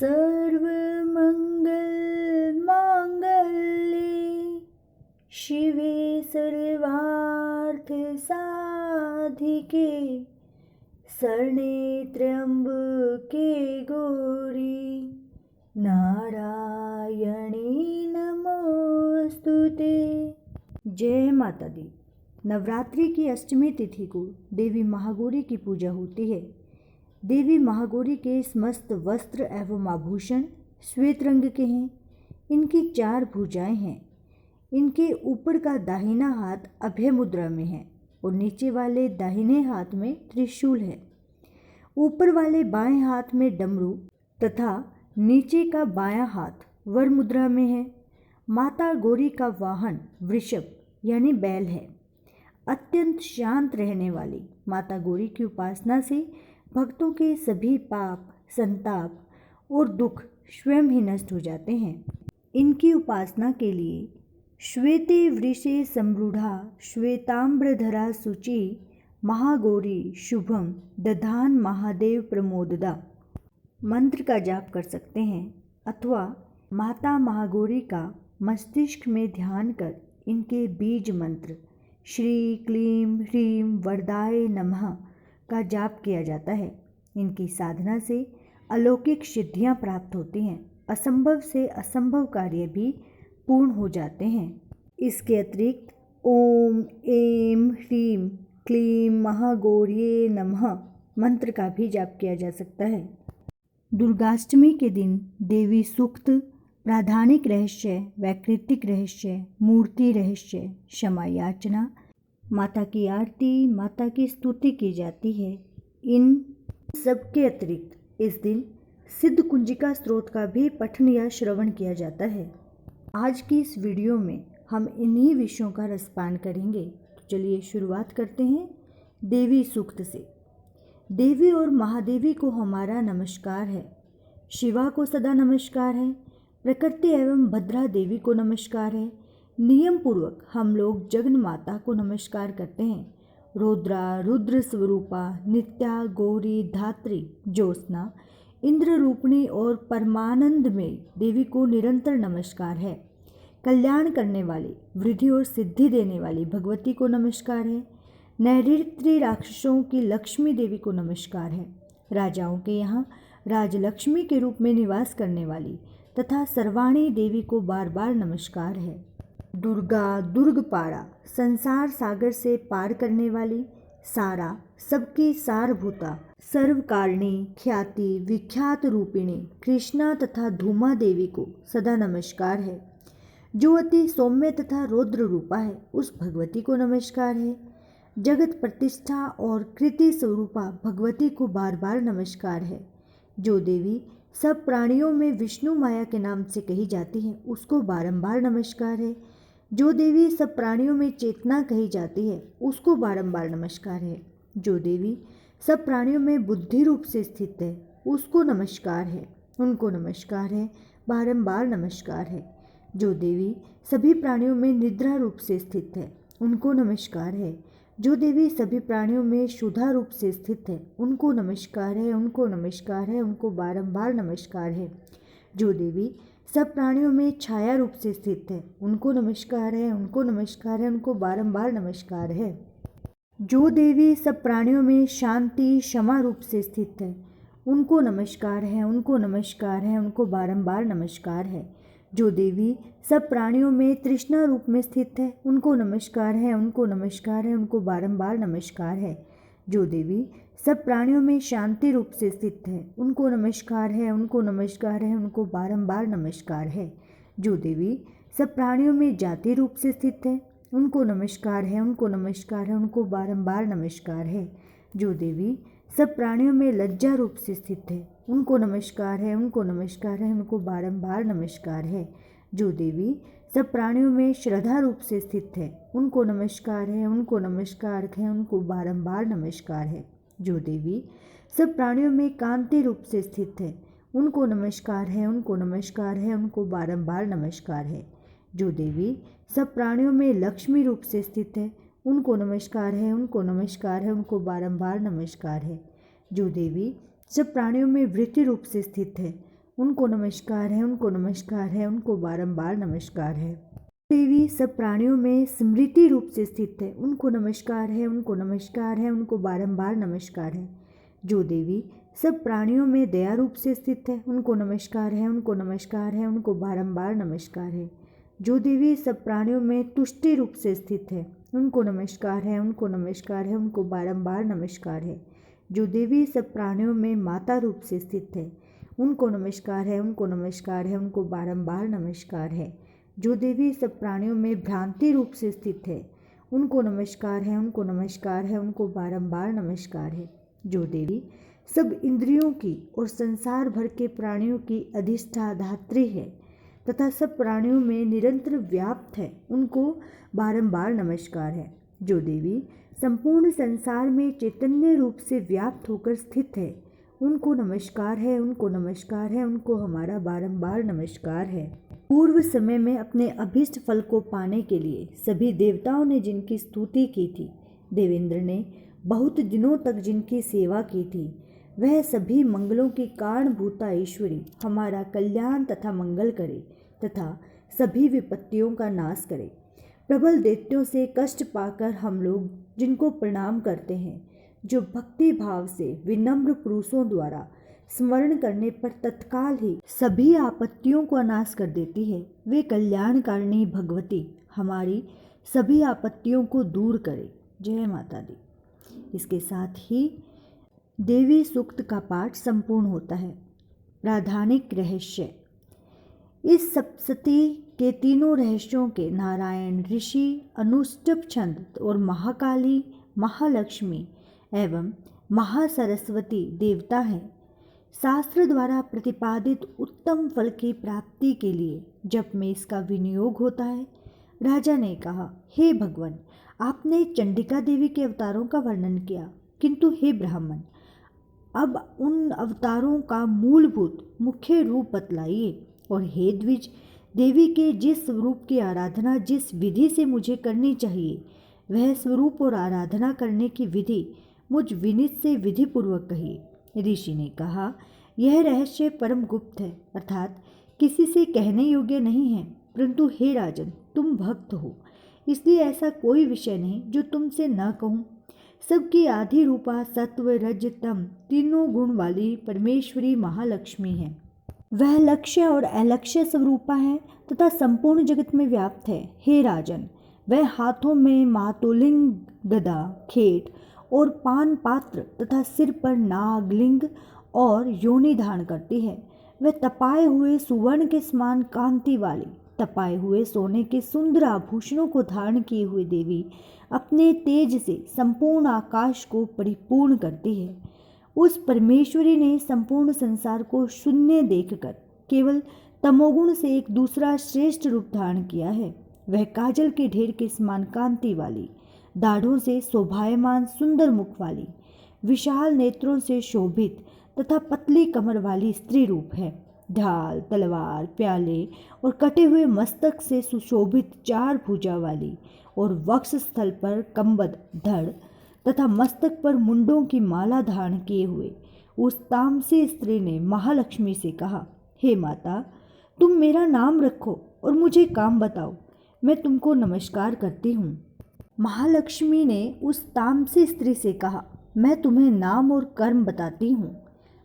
सर्वमंगल मांगल्ये शिवे सर्वार्थ साधिके शरणे त्र्यंबके गौरी नारायणी नमोस्तुते। जय माता दी। नवरात्रि की अष्टमी तिथि को देवी महागौरी की पूजा होती है। देवी महागौरी के समस्त वस्त्र एवं आभूषण श्वेत रंग के हैं। इनकी 4 भुजाएं हैं। इनके ऊपर का दाहिना हाथ अभय मुद्रा में है और नीचे वाले दाहिने हाथ में त्रिशूल है। ऊपर वाले बाएं हाथ में डमरू तथा नीचे का बायां हाथ वर मुद्रा में है। माता गौरी का वाहन वृषभ यानी बैल है। अत्यंत शांत रहने वाली माता गौरी की उपासना से भक्तों के सभी पाप, संताप और दुख स्वयं ही नष्ट हो जाते हैं। इनकी उपासना के लिए श्वेते वृषे संरूढ़ा श्वेताम्बरधरा शुचि महागौरी शुभम दधान महादेव प्रमोददा मंत्र का जाप कर सकते हैं अथवा माता महागौरी का मस्तिष्क में ध्यान कर इनके बीज मंत्र श्री क्लीम ह्रीम वरदाय नमः का जाप किया जाता है। इनकी साधना से अलौकिक सिद्धियां प्राप्त होती हैं। असंभव से असंभव कार्य भी पूर्ण हो जाते हैं। इसके अतिरिक्त ओम ऐं ह्रीं क्लीं महागौर्ये नमः मंत्र का भी जाप किया जा सकता है। दुर्गाष्टमी के दिन देवी सूक्त, प्राधानिक रहस्य, वैकृतिक रहस्य, मूर्ति रहस्य, क्षमा याचना, माता की आरती, माता की स्तुति की जाती है। इन सबके अतिरिक्त इस दिन सिद्ध कुंजिका स्त्रोत का भी पठन या श्रवण किया जाता है। आज की इस वीडियो में हम इन्हीं विषयों का रसपान करेंगे। तो चलिए शुरुआत करते हैं देवी सूक्त से। देवी और महादेवी को हमारा नमस्कार है। शिवा को सदा नमस्कार है। प्रकृति एवं भद्रा देवी को नमस्कार है। नियम पूर्वक हम लोग जगन माता को नमस्कार करते हैं। रुद्रा, रुद्र स्वरूपा, नित्या, गौरी, धात्री, ज्योत्सना, इंद्र रूपिणी और परमानंद में देवी को निरंतर नमस्कार है। कल्याण करने वाली, वृद्धि और सिद्धि देने वाली भगवती को नमस्कार है। नैऋत्य राक्षसों की लक्ष्मी देवी को नमस्कार है। राजाओं के यहाँ राजलक्ष्मी के रूप में निवास करने वाली तथा सर्वाणी देवी को बार बार नमस्कार है। दुर्गा, दुर्गपाड़ा, संसार सागर से पार करने वाली, सारा, सबकी सारभूता, सर्वकारिणी, ख्याति, विख्यात रूपिणी कृष्णा तथा धूमा देवी को सदा नमस्कार है। जो अति सौम्य तथा रौद्र रूपा है उस भगवती को नमस्कार है। जगत प्रतिष्ठा और कृति स्वरूपा भगवती को बार बार नमस्कार है। जो देवी सब प्राणियों में विष्णु माया के नाम से कही जाती है उसको बारंबार नमस्कार है। जो देवी सब प्राणियों में चेतना कही जाती है उसको बारंबार नमस्कार है। जो देवी सब प्राणियों में बुद्धि रूप से स्थित है उसको नमस्कार है। उनको नमस्कार है, बारंबार नमस्कार है। जो देवी सभी प्राणियों में निद्रा रूप से स्थित है उनको नमस्कार है। जो देवी सभी प्राणियों में शुद्धा रूप से स्थित है उनको नमस्कार है, उनको नमस्कार है, उनको बारंबार नमस्कार है। जो देवी सब प्राणियों में छाया रूप से स्थित है उनको नमस्कार है, उनको नमस्कार है, उनको बारंबार नमस्कार है। जो देवी सब प्राणियों में शांति, क्षमा रूप से स्थित है उनको नमस्कार है, उनको नमस्कार है, उनको बारंबार नमस्कार है। जो देवी सब प्राणियों में तृष्णा रूप में स्थित है उनको नमस्कार है, उनको नमस्कार है, उनको बारंबार नमस्कार है। जो देवी सब प्राणियों में शांति रूप से स्थित है उनको नमस्कार है, उनको नमस्कार है, उनको बारंबार नमस्कार है। जो देवी सब प्राणियों में जाति रूप से स्थित है उनको नमस्कार है, उनको नमस्कार है, उनको बारंबार नमस्कार है। जो देवी सब प्राणियों में लज्जा रूप से स्थित है उनको नमस्कार है, उनको नमस्कार है, उनको बारंबार नमस्कार है। जो देवी सब प्राणियों में श्रद्धा रूप से स्थित है उनको नमस्कार है, उनको नमस्कार है, उनको बारंबार नमस्कार है। जो देवी सब प्राणियों में कांति रूप से स्थित है उनको नमस्कार है, उनको नमस्कार है, उनको बारंबार नमस्कार है। जो देवी सब प्राणियों में लक्ष्मी रूप से स्थित है उनको नमस्कार है, उनको नमस्कार है, उनको बारंबार नमस्कार है। जो देवी सब प्राणियों में वृत्ति रूप से स्थित है उनको नमस्कार है, उनको नमस्कार है, उनको बारंबार नमस्कार है। देवी सब प्राणियों में स्मृति रूप से स्थित है, उनको नमस्कार है, उनको नमस्कार है, उनको बारंबार नमस्कार है। जो देवी सब प्राणियों में दया रूप से स्थित है, उनको नमस्कार है, उनको नमस्कार है, उनको बारंबार नमस्कार है। जो देवी सब प्राणियों में तुष्टि रूप से स्थित है, उनको नमस्कार है, उनको नमस्कार है, उनको बारंबार नमस्कार है। जो देवी सब प्राणियों में माता रूप से स्थित है, उनको नमस्कार है, उनको नमस्कार है, उनको बारंबार नमस्कार है। जो देवी सब प्राणियों में भ्रांति रूप से स्थित है, उनको नमस्कार है, उनको नमस्कार है, उनको बारंबार नमस्कार है। जो देवी सब इंद्रियों की और संसार भर के प्राणियों की अधिष्ठाधात्री है तथा सब प्राणियों में निरंतर व्याप्त है, उनको बारंबार नमस्कार है। जो देवी संपूर्ण संसार में चैतन्य रूप से व्याप्त होकर स्थित है, उनको नमस्कार है, उनको नमस्कार है, उनको हमारा बारंबार नमस्कार है। पूर्व समय में अपने अभीष्ट फल को पाने के लिए सभी देवताओं ने जिनकी स्तुति की थी, देवेंद्र ने बहुत दिनों तक जिनकी सेवा की थी, वह सभी मंगलों की कारणभूता ईश्वरी हमारा कल्याण तथा मंगल करे तथा सभी विपत्तियों का नाश करे। प्रबल दैत्यों से कष्ट पाकर हम लोग जिनको प्रणाम करते हैं, जो भक्ति भाव से विनम्र पुरुषों द्वारा स्मरण करने पर तत्काल ही सभी आपत्तियों को नाश कर देती है, वे कल्याणकारिणी भगवती हमारी सभी आपत्तियों को दूर करे। जय माता दी। इसके साथ ही देवी सूक्त का पाठ संपूर्ण होता है। राधानिक रहस्य। इस सप्तशती के तीनों रहस्यों के नारायण, ऋषि, अनुष्टुप छंद और महाकाली, महालक्ष्मी एवं महासरस्वती देवता हैं। शास्त्र द्वारा प्रतिपादित उत्तम फल की प्राप्ति के लिए जप में इसका विनियोग होता है। राजा ने कहा, हे भगवान, आपने चंडिका देवी के अवतारों का वर्णन किया, किंतु हे ब्राह्मण, अब उन अवतारों का मूलभूत मुख्य रूप बतलाइए। और हे द्विज, देवी के जिस स्वरूप की आराधना जिस विधि से मुझे करनी चाहिए, वह स्वरूप और आराधना करने की विधि मुझ विनीत से विधि पूर्वक कहिए। ऋषि ने कहा, यह रहस्य परम गुप्त है, अर्थात किसी से कहने योग्य नहीं है, परंतु हे राजन, तुम भक्त हो, इसलिए ऐसा कोई विषय नहीं जो तुमसे न कहूँ। सबकी आदि रूपा सत्व रज तम तीनों गुण वाली परमेश्वरी महालक्ष्मी है। वह लक्ष्य और अलक्ष्य स्वरूपा है तथा संपूर्ण जगत में व्याप्त है। हे राजन, वह हाथों में मातुलिंग, गदा, खेट और पान पात्र तथा सिर पर नाग, लिंग और योनि धारण करती है। वह तपाए हुए सुवर्ण के समान कांति वाली, तपाए हुए सोने के सुंदर आभूषणों को धारण किए हुए देवी अपने तेज से संपूर्ण आकाश को परिपूर्ण करती है। उस परमेश्वरी ने संपूर्ण संसार को शून्य देखकर केवल तमोगुण से एक दूसरा श्रेष्ठ रूप धारण किया है। वह काजल के ढेर के समान कांति वाली, दाढ़ों से शोभायमान सुंदर मुख वाली, विशाल नेत्रों से शोभित तथा पतली कमर वाली स्त्री रूप है। ढाल, तलवार, प्याले और कटे हुए मस्तक से सुशोभित चार भुजा वाली और वक्ष स्थल पर कंबद, धड़ तथा मस्तक पर मुंडों की माला धारण किए हुए उस तामसी स्त्री ने महालक्ष्मी से कहा, हे माता, तुम मेरा नाम रखो और मुझे काम बताओ, मैं तुमको नमस्कार करती हूँ। महालक्ष्मी ने उस तामसी स्त्री से कहा, मैं तुम्हें नाम और कर्म बताती हूँ।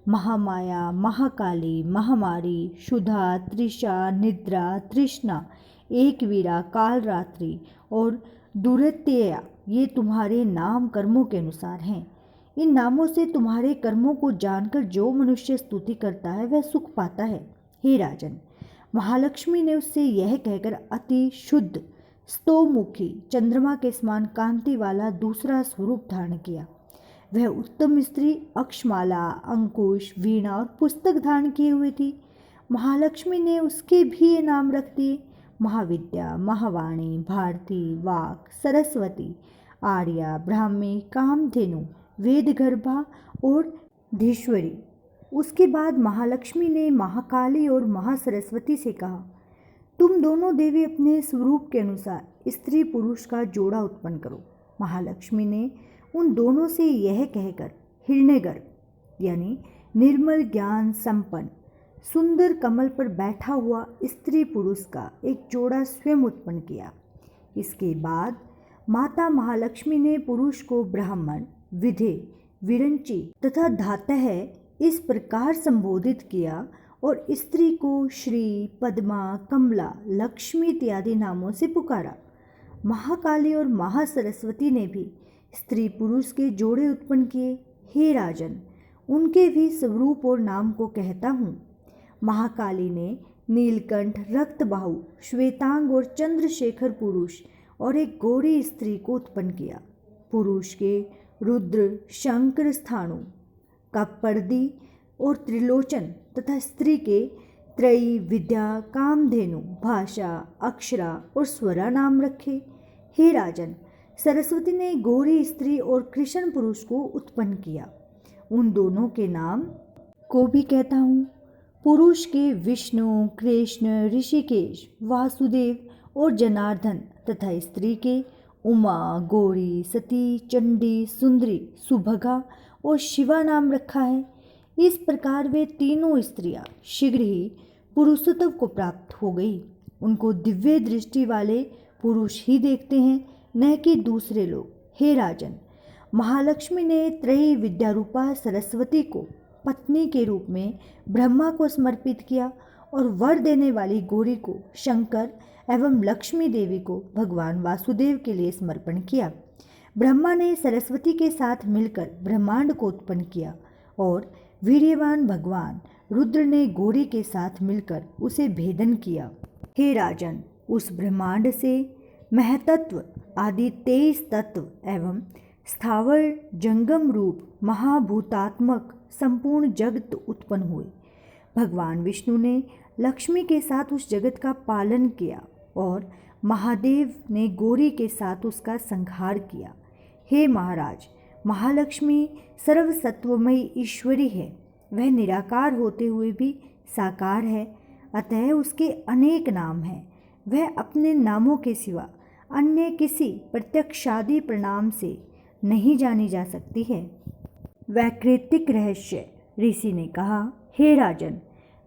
महामाया, महाकाली, महामारी, शुद्धा, त्रिषा, निद्रा, तृष्णा, एकवीरा, कालरात्रि और दुरत्यया ये तुम्हारे नाम कर्मों के अनुसार हैं। इन नामों से तुम्हारे कर्मों को जानकर जो मनुष्य स्तुति करता है वह सुख पाता है। हे राजन, महालक्ष्मी ने उससे यह कहकर अति शुद्ध स्तोमुखी चंद्रमा के समान कांति वाला दूसरा स्वरूप धारण किया। वह उत्तम स्त्री अक्षमाला, अंकुश, वीणा और पुस्तक धारण किए हुए थी। महालक्ष्मी ने उसके भी ये नाम रख दिए, महाविद्या, महावाणी, भारती, वाक, सरस्वती, आर्या, ब्राह्मी, कामधेनु, वेदगर्भा और धीश्वरी। उसके बाद महालक्ष्मी ने महाकाली और महासरस्वती से कहा, तुम दोनों देवी अपने स्वरूप के अनुसार स्त्री पुरुष का जोड़ा उत्पन्न करो। महालक्ष्मी ने उन दोनों से यह कहकर हिरण्यगर्भ यानी निर्मल ज्ञान संपन्न, सुंदर कमल पर बैठा हुआ स्त्री पुरुष का एक जोड़ा स्वयं उत्पन्न किया। इसके बाद माता महालक्ष्मी ने पुरुष को ब्राह्मण, विधे, विरंची तथा धातः इस प्रकार संबोधित किया और स्त्री को श्री, पद्मा, कमला, लक्ष्मी इत्यादि नामों से पुकारा। महाकाली और महासरस्वती ने भी स्त्री पुरुष के जोड़े उत्पन्न किए। हे राजन, उनके भी स्वरूप और नाम को कहता हूँ। महाकाली ने नीलकंठ, रक्तबाहु, श्वेतांग और चंद्रशेखर पुरुष और एक गौरी स्त्री को उत्पन्न किया। पुरुष के रुद्र, शंकर स्थाणु, कपर्दी और त्रिलोचन तथा स्त्री के त्रयी, विद्या, कामधेनु, भाषा, अक्षरा और स्वरा नाम रखे। हे राजन, सरस्वती ने गौरी स्त्री और कृष्ण पुरुष को उत्पन्न किया। उन दोनों के नाम को भी कहता हूँ। पुरुष के विष्णु, कृष्ण, ऋषिकेश, वासुदेव और जनार्दन तथा स्त्री के उमा, गौरी, सती, चंडी, सुंदरी, सुभगा और शिवा नाम रखा है। इस प्रकार वे तीनों स्त्रियां शीघ्र ही पुरुषत्व को प्राप्त हो गई। उनको दिव्य दृष्टि वाले पुरुष ही देखते हैं, न कि दूसरे लोग। हे राजन, महालक्ष्मी ने त्रयी विद्यारूपा सरस्वती को पत्नी के रूप में ब्रह्मा को समर्पित किया और वर देने वाली गौरी को शंकर एवं लक्ष्मी देवी को भगवान वासुदेव के लिए समर्पण किया। ब्रह्मा ने सरस्वती के साथ मिलकर ब्रह्मांड को उत्पन्न किया और वीर्यवान भगवान रुद्र ने गौरी के साथ मिलकर उसे भेदन किया। हे राजन, उस ब्रह्मांड से महतत्व आदि 23 तत्व एवं स्थावर जंगम रूप महाभूतात्मक संपूर्ण जगत उत्पन्न हुए। भगवान विष्णु ने लक्ष्मी के साथ उस जगत का पालन किया और महादेव ने गौरी के साथ उसका संहार किया। हे महाराज, महालक्ष्मी सर्वसत्वमयी ईश्वरी है। वह निराकार होते हुए भी साकार है, अतः उसके अनेक नाम हैं। वह अपने नामों के सिवा अन्य किसी प्रत्यक्षादि प्रणाम से नहीं जानी जा सकती है। वैकृतिक रहस्य ऋषि ने कहा, हे राजन,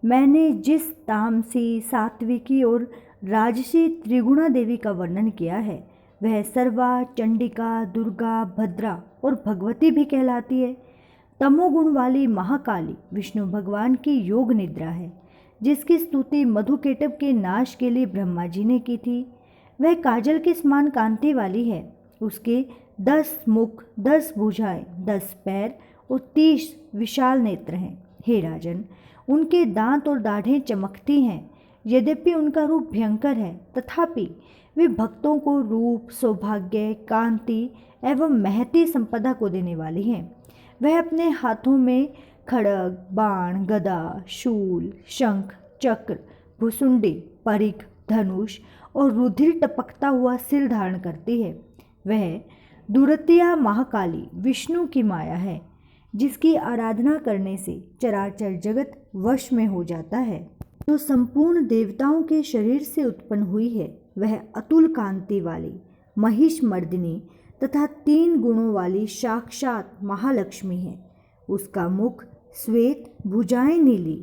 मैंने जिस तामसी, सात्विकी और राजसी त्रिगुणा देवी का वर्णन किया है वह सर्वा, चंडिका, दुर्गा, भद्रा और भगवती भी कहलाती है। तमोगुण वाली महाकाली विष्णु भगवान की योग निद्रा है, जिसकी स्तुति मधुकेटभ के नाश के लिए ब्रह्मा जी ने की थी। वह काजल के समान कांति वाली है। उसके 10 मुख, 10 भुजाएं, 10 पैर और 30 विशाल नेत्र हैं। हे राजन, उनके दांत और दाढ़ें चमकती हैं। यद्यपि उनका रूप भयंकर है, तथापि वे भक्तों को रूप, सौभाग्य, कांति एवं महती संपदा को देने वाली हैं। वह अपने हाथों में खड्ग, बाण, गदा, शूल, शंख, चक्र, भुसुंडी, परिघ, धनुष और रुधिर टपकता हुआ सिर धारण करती है। वह दुरतिया महाकाली विष्णु की माया है, जिसकी आराधना करने से चराचर जगत वश में हो जाता है। जो संपूर्ण देवताओं के शरीर से उत्पन्न हुई है, वह अतुल कांति वाली महिष मर्दिनी तथा 3 गुणों वाली साक्षात महालक्ष्मी है। उसका मुख श्वेत, भुजाएं नीली,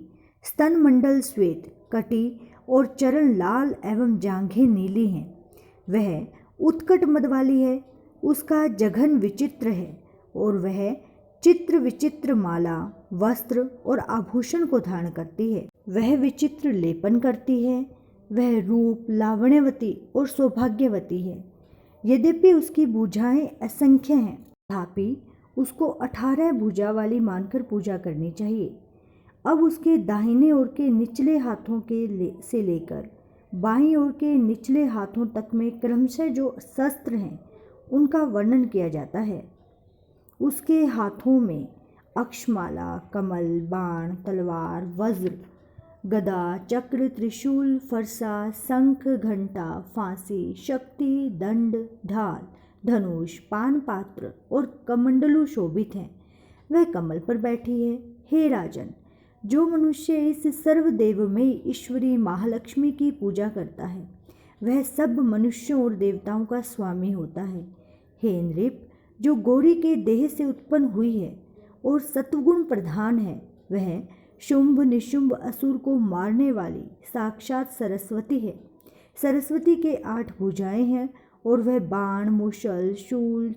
स्तन मंडल श्वेत, कटी और चरण लाल एवं जांघें नीली हैं। वह उत्कट मद वाली है। उसका जघन विचित्र है और वह चित्र विचित्र माला, वस्त्र और आभूषण को धारण करती है। वह विचित्र लेपन करती है। वह रूप, लावण्यवती और सौभाग्यवती है। यद्यपि उसकी भुजाएं असंख्य हैं, तथापि उसको 18 भुजा वाली मानकर पूजा करनी चाहिए। अब उसके दाहिने ओर के निचले हाथों से लेकर बाईं ओर के निचले हाथों तक में क्रमशः जो शस्त्र हैं उनका वर्णन किया जाता है। उसके हाथों में अक्षमाला, कमल, बाण, तलवार, वज्र, गदा, चक्र, त्रिशूल, फरसा, शंख, घंटा, फांसी, शक्ति, दंड, ढाल, धनुष, पान पात्र और कमंडलू शोभित हैं। वह कमल पर बैठी है। हे राजन, जो मनुष्य इस सर्वदेवमयी ईश्वरी महालक्ष्मी की पूजा करता है वह सब मनुष्यों और देवताओं का स्वामी होता है। हे नृप, जो गौरी के देह से उत्पन्न हुई है और सत्वगुण प्रधान है, वह शुंभ निशुंभ असुर को मारने वाली साक्षात सरस्वती है। सरस्वती के 8 भुजाएं हैं और वह बाण, मुशल, शूल,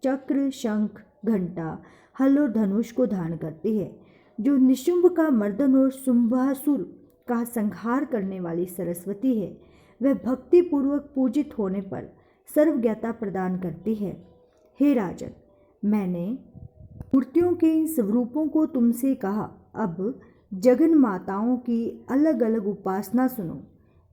चक्र, शंख, घंटा, हल और धनुष को धारण करती है। जो निशुंभ का मर्दन और शुंभासुर का संहार करने वाली सरस्वती है, वह भक्ति पूर्वक पूजित होने पर सर्वज्ञता प्रदान करती है। हे राजन, मैंने मूर्तियों के इन स्वरूपों को तुमसे कहा। अब जगन माताओं की अलग अलग उपासना सुनो।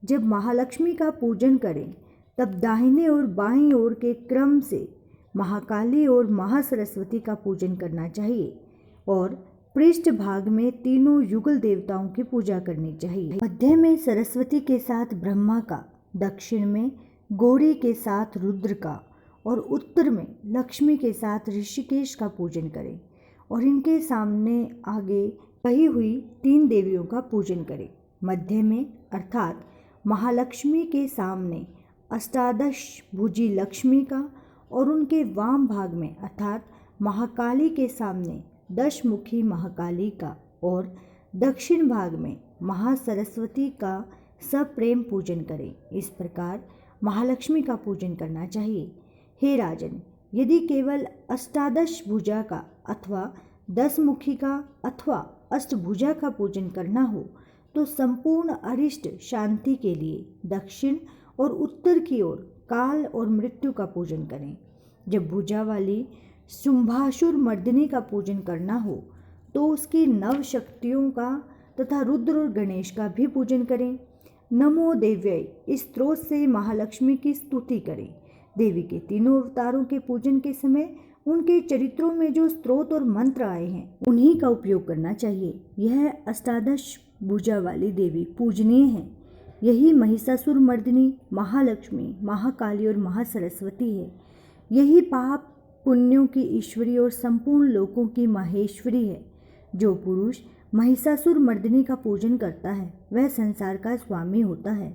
जब महालक्ष्मी का पूजन करें तब दाहिने और बाईं ओर के क्रम से महाकाली और महासरस्वती का पूजन करना चाहिए और पृष्ठ भाग में तीनों युगल देवताओं की पूजा करनी चाहिए। मध्य में सरस्वती के साथ ब्रह्मा का, दक्षिण में गौरी के साथ रुद्र का और उत्तर में लक्ष्मी के साथ ऋषिकेश का पूजन करें और इनके सामने आगे कही हुई 3 देवियों का पूजन करें। मध्य में अर्थात महालक्ष्मी के सामने अष्टादश भुजी लक्ष्मी का और उनके वाम भाग में अर्थात महाकाली के सामने 10 मुखी महाकाली का और दक्षिण भाग में महासरस्वती का सप्रेम पूजन करें। इस प्रकार महालक्ष्मी का पूजन करना चाहिए। हे राजन, यदि केवल अष्टादश भुजा का अथवा 10 मुखी का अथवा अष्टभुजा का पूजन करना हो तो संपूर्ण अरिष्ट शांति के लिए दक्षिण और उत्तर की ओर काल और मृत्यु का पूजन करें। जब भुजा वाली शुंभासुर मर्दिनी का पूजन करना हो तो उसकी 9 शक्तियों का तथा रुद्र और गणेश का भी पूजन करें। नमो देव्यै इस स्त्रोत से महालक्ष्मी की स्तुति करें। देवी के तीनों अवतारों के पूजन के समय उनके चरित्रों में जो स्त्रोत और मंत्र आए हैं उन्हीं का उपयोग करना चाहिए। यह अष्टादश भुजा वाली देवी पूजनीय है। यही महिषासुर मर्दिनी, महालक्ष्मी, महाकाली और महासरस्वती है। यही पाप पुण्यों की ईश्वरी और संपूर्ण लोकों की माहेश्वरी है। जो पुरुष महिषासुर मर्दिनी का पूजन करता है वह संसार का स्वामी होता है।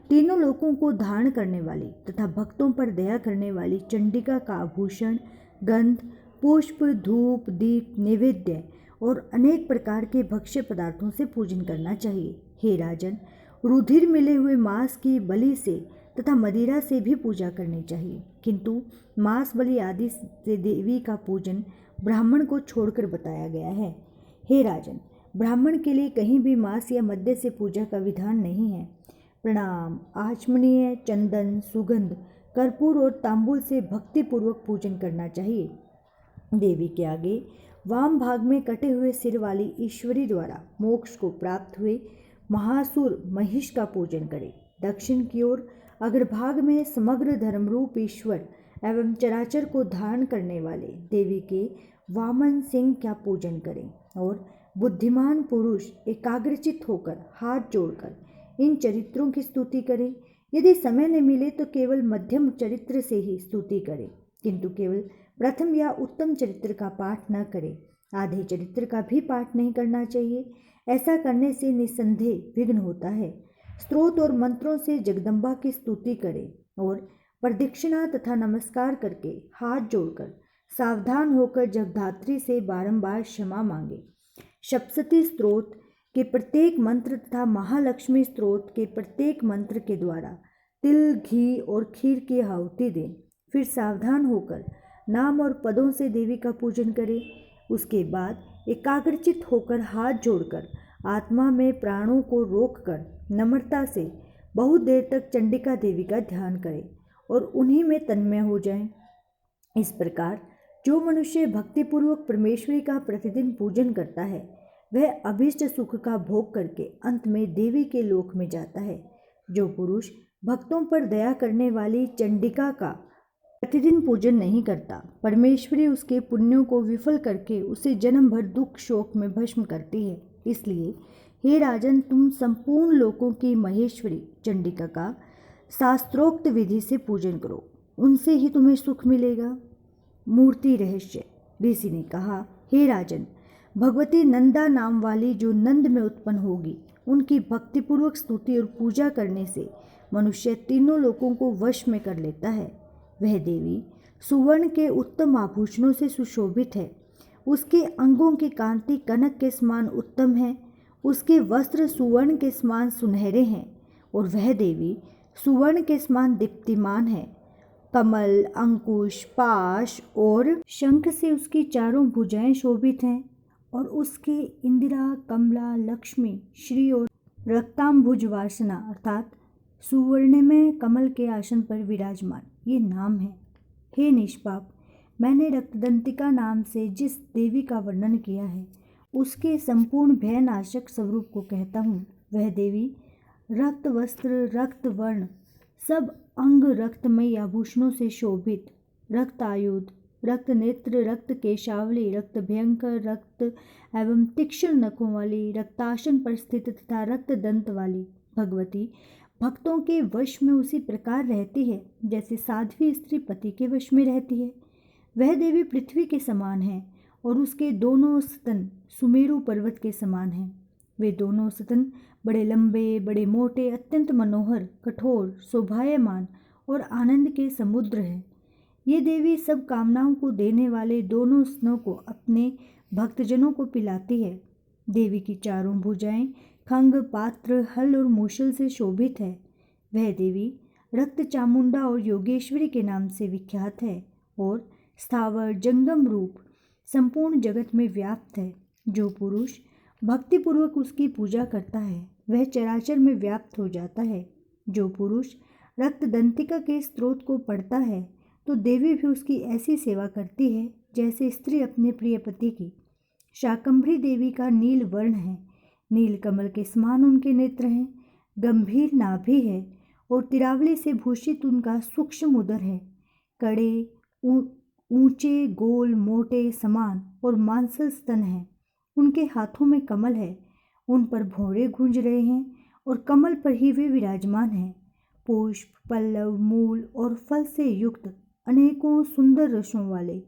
तीनों लोकों को धारण करने वाली तथा भक्तों पर दया करने वाली चंडिका का आभूषण, गंध, पुष्प, धूप, दीप, नैवेद्य और अनेक प्रकार के भक्ष्य पदार्थों से पूजन करना चाहिए। हे राजन, रुधिर मिले हुए मांस की बलि से तथा मदिरा से भी पूजा करनी चाहिए, किंतु मांस बलि आदि से देवी का पूजन ब्राह्मण को छोड़कर बताया गया है। हे राजन, ब्राह्मण के लिए कहीं भी मांस या मद्य से पूजा का विधान नहीं है। प्रणाम, आचमनीय, चंदन, सुगंध, कर्पूर और तांबुल से भक्तिपूर्वक पूजन करना चाहिए। देवी के आगे वाम भाग में कटे हुए सिर वाली ईश्वरी द्वारा मोक्ष को प्राप्त हुए महासुर महिष का पूजन करें। दक्षिण की ओर अग्रभाग में समग्र धर्मरूप ईश्वर एवं चराचर को धारण करने वाले देवी के वामन सिंह का पूजन करें और बुद्धिमान पुरुष एकाग्रचित होकर हाथ जोड़कर इन चरित्रों की स्तुति करें। यदि समय न मिले तो केवल मध्यम चरित्र से ही स्तुति करें, किंतु केवल प्रथम या उत्तम चरित्र का पाठ न करें। आधे चरित्र का भी पाठ नहीं करना चाहिए। ऐसा करने से निस्संदेह विघ्न होता है। स्तोत्र और मंत्रों से जगदम्बा की स्तुति करें और प्रदक्षिणा तथा नमस्कार करके हाथ जोड़कर सावधान होकर जगधात्री से बारंबार क्षमा मांगे। सप्तशती स्तोत्र के प्रत्येक मंत्र तथा महालक्ष्मी स्तोत्र के प्रत्येक मंत्र के द्वारा तिल, घी और खीर की आहुति दें। फिर सावधान होकर नाम और पदों से देवी का पूजन करें। उसके बाद एकाग्रचित होकर हाथ जोड़कर आत्मा में प्राणों को रोककर नम्रता से बहुत देर तक चंडिका देवी का ध्यान करें और उन्हीं में तन्मय हो जाएं। इस प्रकार जो मनुष्य भक्तिपूर्वक परमेश्वरी का प्रतिदिन पूजन करता है वह अभीष्ट सुख का भोग करके अंत में देवी के लोक में जाता है। जो पुरुष भक्तों पर दया करने वाली चंडिका का प्रतिदिन पूजन नहीं करता, परमेश्वरी उसके पुण्यों को विफल करके उसे जन्म भर दुख शोक में भस्म करती है। इसलिए हे राजन, तुम संपूर्ण लोकों की महेश्वरी चंडिका का शास्त्रोक्त विधि से पूजन करो, उनसे ही तुम्हें सुख मिलेगा। मूर्ति रहस्य। ऋषि ने कहा, हे राजन, भगवती नंदा नाम वाली जो नंद में उत्पन्न होगी, उनकी भक्तिपूर्वक स्तुति और पूजा करने से मनुष्य तीनों लोकों को वश में कर लेता है। वह देवी सुवर्ण के उत्तम आभूषणों से सुशोभित है। उसके अंगों की कांति कनक के समान उत्तम है, उसके वस्त्र सुवर्ण के समान सुनहरे हैं और वह देवी सुवर्ण के समान दीप्तिमान है। कमल, अंकुश, पाश और शंख से उसकी चारों भुजाएं शोभित हैं और उसके इंदिरा, कमला, लक्ष्मी, श्री और रक्तांबुज वासना अर्थात सुवर्णमय कमल के आसन पर विराजमान ये नाम है। हे निष्पाप, मैंने रक्तदंतिका नाम से जिस देवी का वर्णन किया है उसके संपूर्ण भयनाशक स्वरूप को कहता हूँ। वह देवी रक्त वस्त्र, रक्त वर्ण, सब अंग रक्तमयी आभूषणों से शोभित, रक्त आयुध, रक्त नेत्र, रक्त केशावली, रक्त भयंकर, रक्त एवं तीक्ष्ण नखों वाली, रक्तासन पर स्थित तथा रक्त दंत वाली भगवती भक्तों के वश में उसी प्रकार रहती है जैसे साध्वी स्त्री पति के वश में रहती है। वह देवी पृथ्वी के समान है और उसके दोनों स्तन सुमेरु पर्वत के समान हैं। वे दोनों स्तन बड़े लंबे, बड़े मोटे, अत्यंत मनोहर, कठोर, शोभायमान और आनंद के समुद्र हैं। ये देवी सब कामनाओं को देने वाले दोनों स्तनों को अपने भक्तजनों को पिलाती है। देवी की चारों भुजाएं खंग, पात्र, हल और मूसल से शोभित है। वह देवी रक्त चामुंडा और योगेश्वरी के नाम से विख्यात है और स्थावर जंगम रूप संपूर्ण जगत में व्याप्त है। जो पुरुष भक्तिपूर्वक उसकी पूजा करता है वह चराचर में व्याप्त हो जाता है। जो पुरुष रक्त दंतिका के स्त्रोत को पढ़ता है तो देवी भी उसकी ऐसी सेवा करती है जैसे स्त्री अपने प्रिय पति की। शाकंभरी देवी का नील वर्ण है, नील कमल के समान उनके नेत्र हैं, गंभीर नाभि है और तिरावली से भूषित उनका सूक्ष्म उदर है। कड़े, ऊंचे, गोल, मोटे, समान और मांसल स्तन हैं। उनके हाथों में कमल है, उन पर भौरे गूंज रहे हैं और कमल पर ही वे विराजमान हैं। पुष्प, पल्लव, मूल और फल से युक्त अनेकों सुंदर रसों वाले,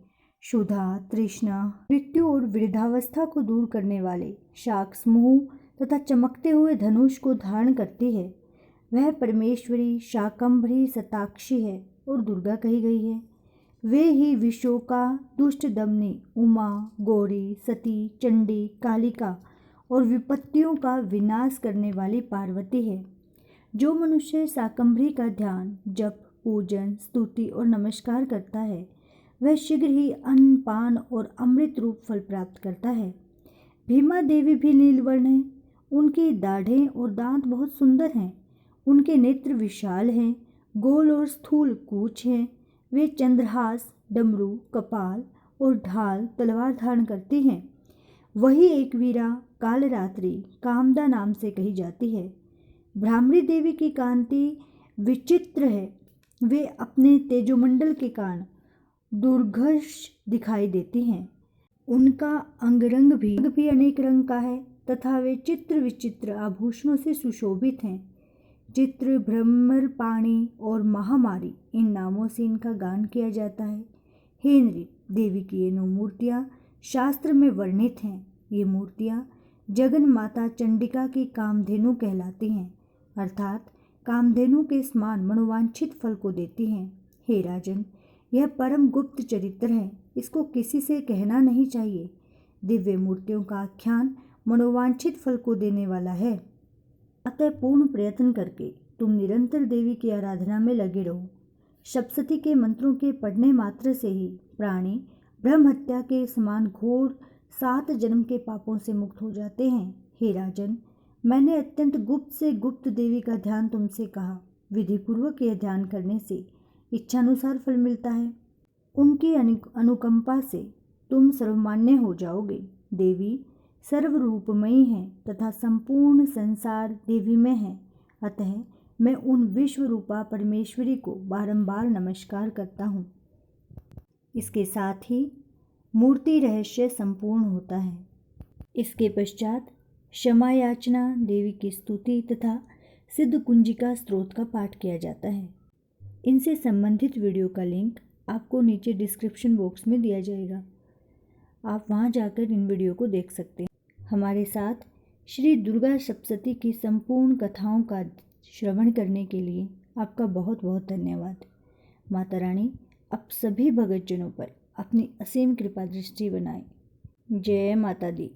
क्षुधा, तृष्णा, मृत्यु और वृद्धावस्था को दूर करने वाले शाक समूह तथा चमकते हुए धनुष को धारण करती है। वह परमेश्वरी, शाकंभरी, शताक्षी है और दुर्गा कही गई है। वे ही विशोका, दुष्ट दमनी, उमा, गौरी, सती, चंडी, कालिका और विपत्तियों का विनाश करने वाली पार्वती है। जो मनुष्य शाकंभरी का ध्यान, जप, पूजन, स्तुति और नमस्कार करता है वह शीघ्र ही अन्न, पान और अमृत रूप फल प्राप्त करता है। भीमा देवी भी नीलवर्ण है। उनकी दाढ़ें और दांत बहुत सुंदर हैं। उनके नेत्र विशाल हैं, गोल और स्थूल कूच हैं। वे चंद्रहास, डमरू, कपाल और ढाल तलवार धारण करती हैं। वही एक वीरा कालरात्रि कामदा नाम से कही जाती है। भ्रामरी देवी की कांति विचित्र है। वे अपने तेजोमंडल के कारण दुर्घर्ष दिखाई देती हैं। उनका अंगरंग भी अनेक रंग का है तथा वे चित्र विचित्र आभूषणों से सुशोभित हैं। चित्र, भ्रमर, पाणी और महामारी इन नामों से इनका गान किया जाता है। हे नृप, देवी की ये 9 मूर्तियाँ शास्त्र में वर्णित हैं। ये मूर्तियाँ जगन माता चंडिका की कामधेनु कहलाती हैं, अर्थात कामधेनु के समान मनोवांछित फल को देती हैं। हे राजन, यह परम गुप्त चरित्र है, इसको किसी से कहना नहीं चाहिए। दिव्य मूर्तियों का आख्यान मनोवांछित फल को देने वाला है। अतः पूर्ण प्रयत्न करके तुम निरंतर देवी की आराधना में लगे रहो। सप्तशती के मंत्रों के पढ़ने मात्र से ही प्राणी ब्रह्म हत्या के समान घोर 7 जन्म के पापों से मुक्त हो जाते हैं। हे राजन, मैंने अत्यंत गुप्त से गुप्त देवी का ध्यान तुमसे कहा। विधिपूर्वक यह ध्यान करने से इच्छानुसार फल मिलता है। उनकी अनुकंपा से तुम सर्वमान्य हो जाओगे। देवी सर्वरूपमयी है तथा संपूर्ण संसार देवी में है। अतः मैं उन विश्वरूपा परमेश्वरी को बारंबार नमस्कार करता हूँ। इसके साथ ही मूर्ति रहस्य संपूर्ण होता है। इसके पश्चात क्षमा याचना, देवी की स्तुति तथा सिद्ध कुंजिका स्त्रोत का पाठ किया जाता है। इनसे संबंधित वीडियो का लिंक आपको नीचे डिस्क्रिप्शन बॉक्स में दिया जाएगा। आप वहां जाकर इन वीडियो को देख सकते हैं। हमारे साथ श्री दुर्गा सप्तशती की संपूर्ण कथाओं का श्रवण करने के लिए आपका बहुत बहुत धन्यवाद। माता रानी आप सभी भगतजनों पर अपनी असीम कृपा दृष्टि बनाए। जय माता दी।